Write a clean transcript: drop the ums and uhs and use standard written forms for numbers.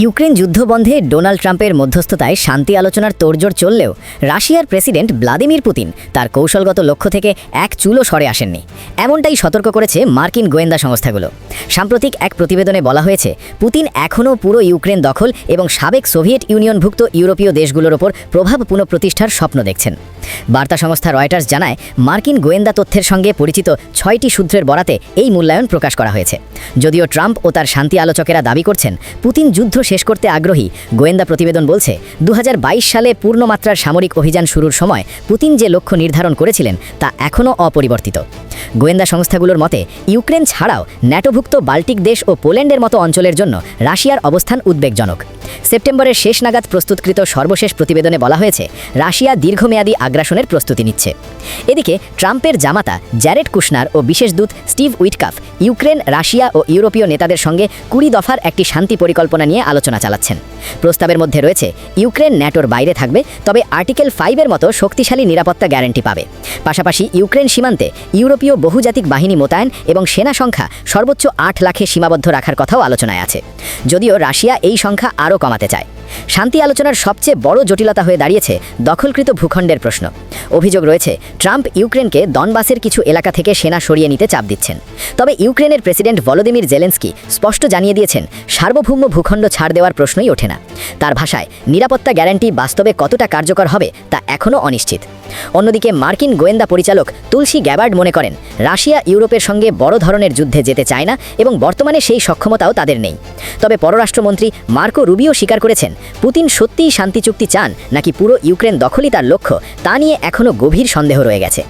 Ukraine যুদ্ধ বন্ধে Donald ট্রাম্পের মধ্যস্থতায় শান্তি আলোচনার তোড়জোড় চললেও রাশিয়ার প্রেসিডেন্ট ভ্লাদিমির পুতিন তার কৌশলগত লক্ষ্য থেকে এক চুলও সরে আসেননি। এমনটাই সতর্ক করেছে মার্কিন গোয়েন্দা সংস্থাগুলো। সাম্প্রতিক এক প্রতিবেদনে বলা হয়েছে, পুতিন এখনও পুরো ইউক্রেন দখল এবং সাবেক সোভিয়েত ইউনিয়নভুক্ত ইউরোপীয় দেশগুলোর ওপর প্রভাব পুনঃপ্রতিষ্ঠার স্বপ্ন দেখছেন। বার্তা সংস্থা রয়টার্স জানায়, মার্কিন গোয়েন্দা তথ্যের সঙ্গে পরিচিত 6টি সূত্রের বরাতে এই মূল্যায়ন প্রকাশ করা হয়েছে। যদিও ট্রাম্প ও তার শান্তি আলোচকেরা দাবি করছেন পুতিন যুদ্ধ শেষ করতে আগ্রহী, গোয়েন্দা প্রতিবেদন বলছে 2022 সালে পূর্ণমাত্রার সামরিক অভিযান শুরুর সময় পুতিন যে লক্ষ্য নির্ধারণ করেছিলেন তা এখনও অপরিবর্তিত। গোয়েন্দা সংস্থাগুলোর মতে, ইউক্রেন ছাড়াও ন্যাটোভুক্ত বাল্টিক দেশ ও পোল্যান্ডের মতো অঞ্চলের জন্য রাশিয়ার অবস্থান উদ্বেগজনক। সেপ্টেম্বরের শেষ নাগাদ প্রস্তুতকৃত সর্বশেষ প্রতিবেদনে বলা হয়েছে, রাশিয়া দীর্ঘমেয়াদী আগ্রাসনের প্রস্তুতি নিচ্ছে। এদিকে ট্রাম্পের জামাতা জ্যারেড কুশনার ও বিশেষ দূত স্টিভ উইটকাফ ইউক্রেন, রাশিয়া ও ইউরোপীয় নেতাদের সঙ্গে 20 দফার একটি শান্তি পরিকল্পনা নিয়ে আলোচনা চালাচ্ছেন। প্রস্তাবের মধ্যে রয়েছে, ইউক্রেন ন্যাটোর বাইরে থাকবে, তবে আর্টিকেল 5-এর মতো শক্তিশালী নিরাপত্তা গ্যারান্টি পাবে। পাশাপাশি ইউক্রেন সীমান্তে ইউরোপীয় বহুজাতিক বাহিনী মোতায়েন এবং সেনা সংখ্যা সর্বোচ্চ 8 লাখে সীমাবদ্ধ রাখার কথাও আলোচনায় আছে, যদিও রাশিয়া এই সংখ্যা আরও কমাতে চায়। শান্তি আলোচনার সবচেয়ে বড় জটিলতা হয়ে দাঁড়িয়েছে দখলকৃত ভূখণ্ডের প্রশ্ন। অভিযোগ রয়েছে, ট্রাম্প ইউক্রেনকে দনবাসের কিছু এলাকা থেকে সেনা সরিয়ে নিতে চাপ দিচ্ছেন। তবে ইউক্রেনের প্রেসিডেন্ট ভলোদিমির জেলেন্সকি স্পষ্ট জানিয়ে দিয়েছেন, সার্বভৌম ভূখণ্ড ছাড় দেওয়ার প্রশ্নই ওঠে না। তার ভাষায়, নিরাপত্তা গ্যারান্টি বাস্তবে কতটা কার্যকর হবে তা এখনও অনিশ্চিত। অন্যদিকে মার্কিন গোয়েন্দা পরিচালক তুলসী গ্যাবার্ড মনে করেন, রাশিয়া ইউরোপের সঙ্গে বড় ধরনের যুদ্ধে যেতে চায় না এবং বর্তমানে সেই সক্ষমতাও তাদের নেই। তবে পররাষ্ট্রমন্ত্রী মার্কো রুবিও স্বীকার করেছেন, পুতিন সত্যিই শান্তি চুক্তি চান নাকি পুরো ইউক্রেন দখলই তার লক্ষ্য, তা নিয়ে এখনও গভীর সন্দেহ রয়ে গেছে।